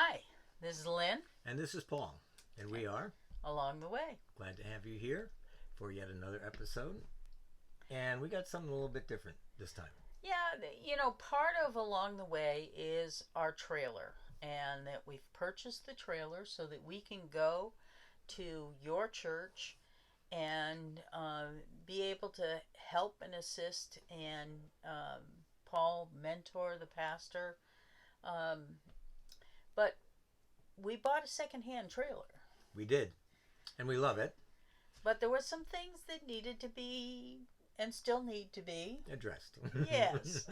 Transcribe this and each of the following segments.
Hi, this is Lynn, And this is Paul. And we are along the way. glad to have you here for yet another episode. And we got something a little bit different this time. Yeah, part of along the way is our trailer, and that we've purchased the trailer so that we can go to your church and be able to help and assist and Paul mentor the pastor. Um, but we bought a secondhand trailer, We did. And we love it. but there were some things that needed to be and still need to be. Addressed. Yes.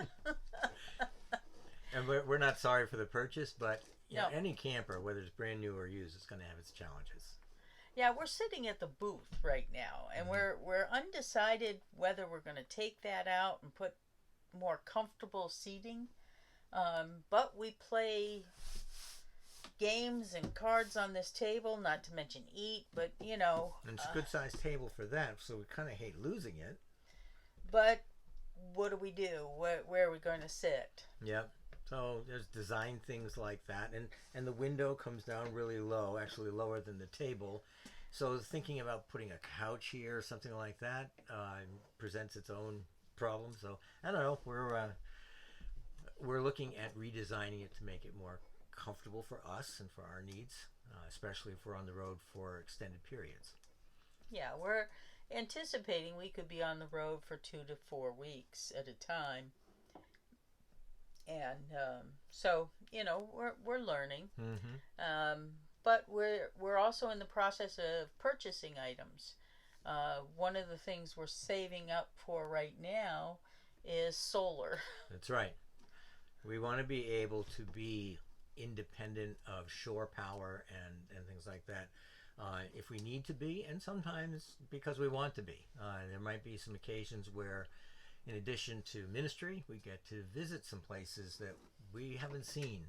And we're not sorry for the purchase, but No. any camper, whether it's brand new or used, is going to have its challenges. Yeah, we're sitting at the booth right now, and we're undecided whether we're going to take that out and put more comfortable seating. But we play games and cards on this table, not to mention eat. But And it's a good sized table for that, so we kind of hate losing it. but what do we do? Where are we going to sit? Yep. So there's design things like that, and the window comes down really low, actually lower than the table. So thinking about putting a couch here or something like that presents its own problems. So I don't know. We're looking at redesigning it to make it more comfortable for us and for our needs, especially if we're on the road for extended periods. Yeah, we're anticipating we could be on the road for 2 to 4 weeks at a time. And so we're learning, but we're also in the process of purchasing items. One of the things we're saving up for right now is solar. That's right. We want to be able to be independent of shore power and things like that if we need to be, and sometimes because we want to be. There might be some occasions where, in addition to ministry, we get to visit some places that we haven't seen.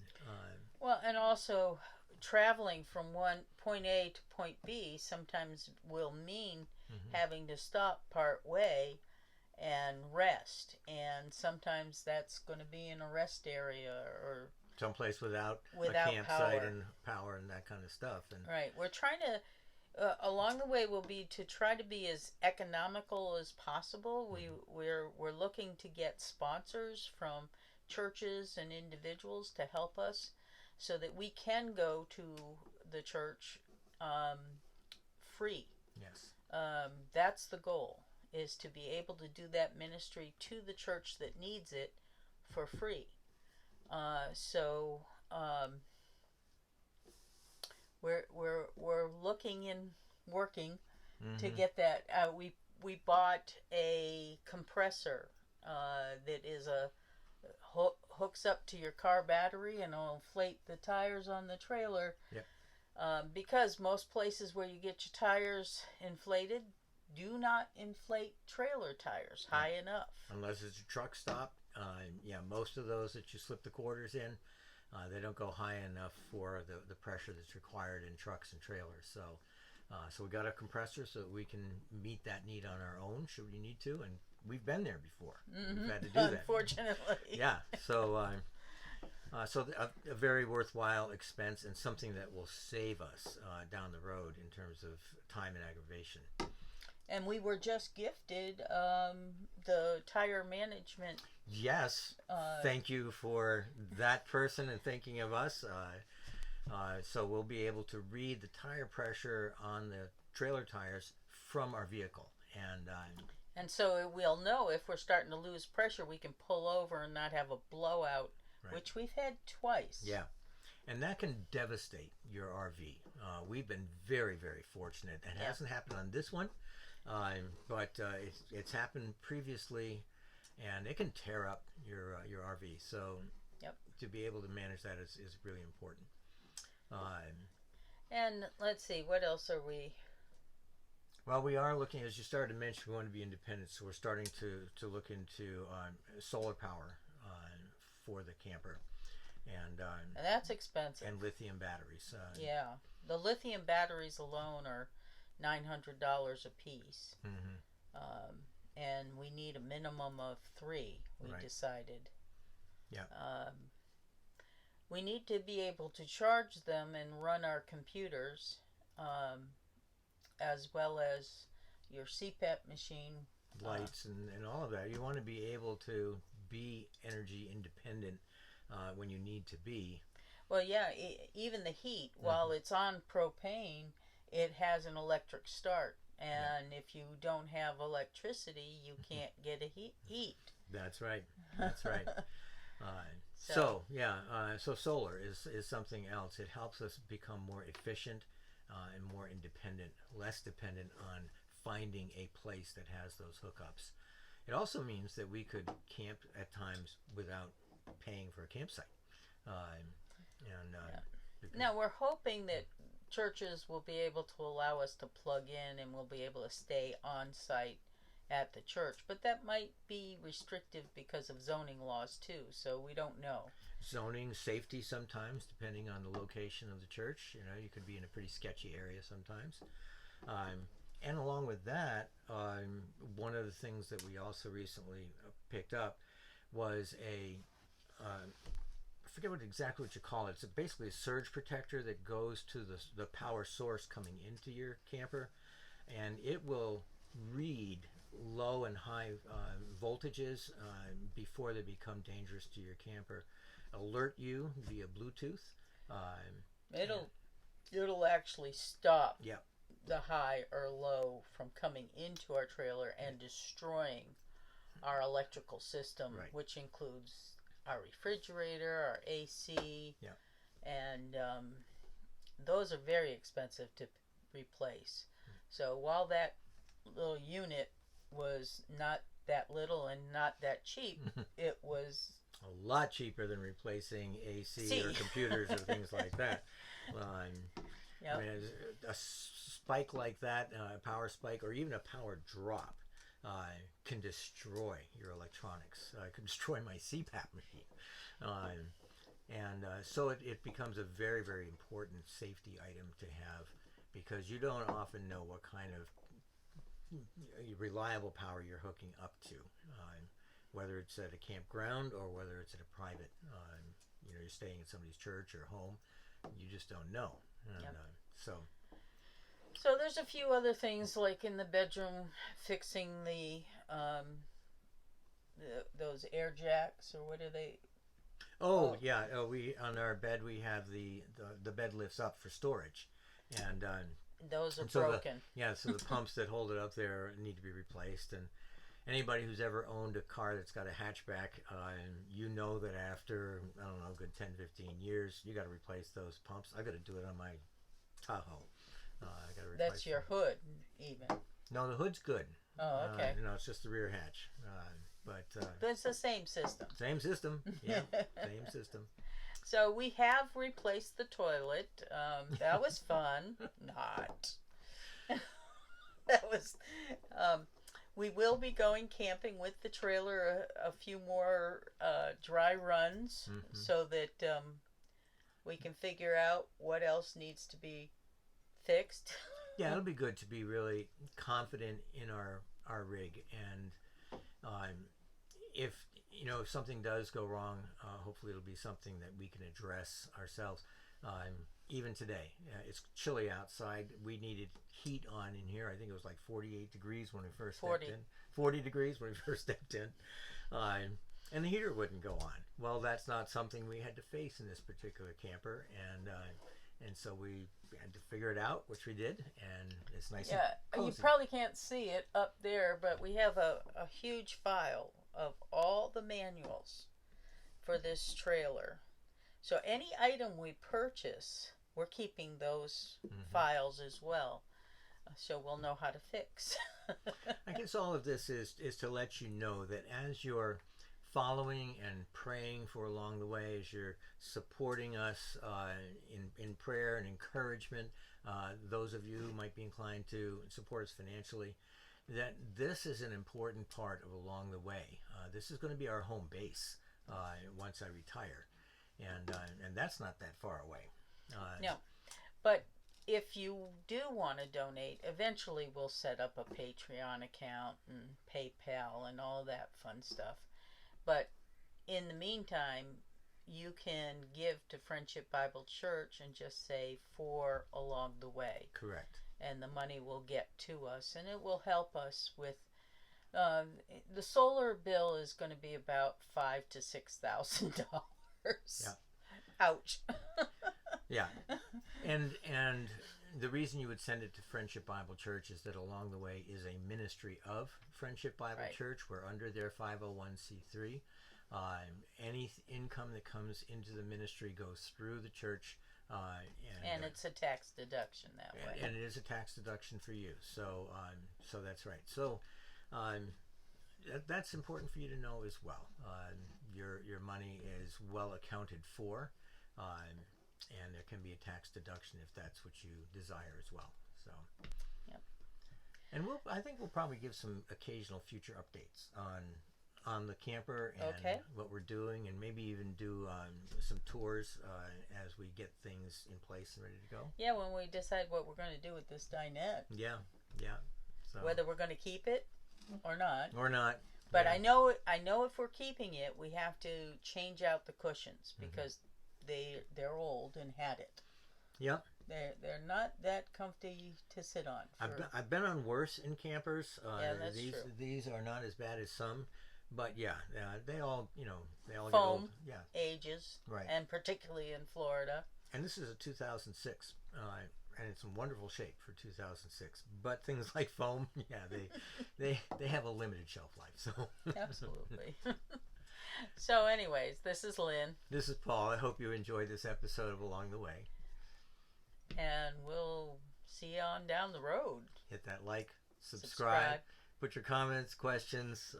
Well, and also traveling from one point A to point B sometimes will mean having to stop part way and rest, and sometimes that's going to be in a rest area or Someplace without a without campsite power. and power and that kind of stuff. And Right. We're trying to, along the way, will be to try to be as economical as possible. We're looking to get sponsors from churches and individuals to help us, so that we can go to the church free. yes, That's the goal, is to be able to do that ministry to the church that needs it for free. So we're looking and working to get that. We bought a compressor that is a hooks up to your car battery and will inflate the tires on the trailer. yep, Because most places where you get your tires inflated do not inflate trailer tires high enough. unless it's a truck stop. Most of those that you slip the quarters in, they don't go high enough for the pressure that's required in trucks and trailers. So we got a compressor so that we can meet that need on our own should we need to, and we've been there before. We've had to do that. Unfortunately. Yeah. So a very worthwhile expense and something that will save us down the road in terms of time and aggravation. And we were just gifted the tire management. Yes. Thank you for that person and thinking of us. So we'll be able to read the tire pressure on the trailer tires from our vehicle. And so we'll know if we're starting to lose pressure, we can pull over and not have a blowout, Right. which we've had twice. Yeah. And that can devastate your RV. We've been very, very fortunate. It hasn't happened on this one, but it's happened previously, and it can tear up your RV. So Yep. to be able to manage that is really important. And let's see, what else are we? Well, we are looking, as you started to mention, we want to be independent, so we're starting to look into solar power for the camper, and That's expensive. and lithium batteries. Yeah, the lithium batteries alone are $900 a piece, and we need a minimum of 3. We Right. decided. Yeah. we need to be able to charge them and run our computers, um, as well as your CPAP machine. Lights and all of that. You want to be able to be energy independent when you need to be. Well, yeah, even the heat, while it's on propane, it has an electric start. And if you don't have electricity, you can't get a heat. That's right. That's right. So solar is something else. It helps us become more efficient and more independent, less dependent on finding a place that has those hookups. It also means that we could camp at times without paying for a campsite. Now, we're hoping that churches will be able to allow us to plug in and we'll be able to stay on site at the church, but that might be restrictive because of zoning laws too, so we don't know. Zoning, safety sometimes, depending on the location of the church. You know, you could be in a pretty sketchy area sometimes. And along with that, one of the things that we also recently picked up was I forget exactly what you call it. It's basically a surge protector that goes to the power source coming into your camper, and it will read low and high voltages before they become dangerous to your camper. Alert you via Bluetooth. It'll actually stop Yep. the high or low from coming into our trailer and destroying our electrical system, Right. which includes our refrigerator, our AC, Yep. and those are very expensive to replace. So while that little unit was not that little and not that cheap, it was a lot cheaper than replacing AC or computers or things like that. Yep. I mean, a spike like that, a power spike, or even a power drop, can destroy your electronics. Could destroy my CPAP machine. So it becomes a very, very important safety item to have, because you don't often know what kind of reliable power you're hooking up to, whether it's at a campground or whether it's at a private, you're staying at somebody's church or home. You just don't know. And, Yep. So there's a few other things, like in the bedroom, fixing those air jacks, or what are they? Yeah. We on our bed we have the bed lifts up for storage, and Those are so broken. so the pumps that hold it up there need to be replaced. And anybody who's ever owned a car that's got a hatchback, you know that after, I don't know, a good 10-15 years, you got to replace those pumps. I got to do it on my Tahoe. I got to replace. That's your hood, even. No, the hood's good. Oh, okay. It's just the rear hatch. But it's the same system. Same system. Yeah, same system. So we have replaced the toilet. That was fun. Not. That was. We will be going camping with the trailer a few more dry runs, so that we can figure out what else needs to be fixed. Yeah, it'll be good to be really confident in our rig, and if something does go wrong, hopefully it'll be something that we can address ourselves. Even today, it's chilly outside. We needed heat on in here. I think it was like 48 degrees when we first stepped in. 40 degrees when we first stepped in. And the heater wouldn't go on. Well, that's not something we had to face in this particular camper, and so we had to figure it out, which we did, and it's nice. Yeah, and you cozy. probably can't see it up there, but we have a huge file of all the manuals for this trailer. So any item we purchase, we're keeping those files as well, so we'll know how to fix. I guess all of this is to let you know that as you're following and praying for along the way, as you're supporting us in prayer and encouragement, those of you who might be inclined to support us financially, that this is an important part of along the way. This is going to be our home base once I retire, and that's not that far away. No, but if you do want to donate, eventually we'll set up a Patreon account and PayPal and all that fun stuff. But in the meantime, you can give to Friendship Bible Church and just say for along the way. Correct. And the money will get to us, and it will help us with the solar bill is going to be about $5,000 to $6,000. Yeah. Ouch. Yeah. And the reason you would send it to Friendship Bible Church is that Along the Way is a ministry of Friendship Bible Right. Church. We're under their 501c3. Any income that comes into the ministry goes through the church. And it's a tax deduction that way. And it is a tax deduction for you. So that's right. So that's important for you to know as well. Your money is well accounted for. And there can be a tax deduction if that's what you desire as well. So, Yep. And I think we'll probably give some occasional future updates on the camper and Okay. what we're doing, and maybe even do some tours as we get things in place and ready to go. Yeah, when we decide what we're going to do with this dinette, Yeah. So whether we're going to keep it or not. or not. But yeah. I know if we're keeping it, we have to change out the cushions because they're old and had it. Yep. They're not that comfy to sit on. I've been on worse in campers. Yeah, that's true. These are not as bad as some, but yeah, they all they all Foam. get old. Yeah. Ages, Right. and particularly in Florida. And this is a 2006, and it's in wonderful shape for 2006. But things like foam, yeah, they have a limited shelf life. So Absolutely. So, anyways, this is Lynn, This is Paul. I hope you enjoyed this episode of Along the Way. and we'll see you on down the road. Hit that like, subscribe. Put your comments, questions,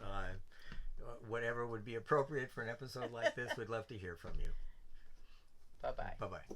whatever would be appropriate for an episode like this. We'd love to hear from you. Bye-bye. Bye bye.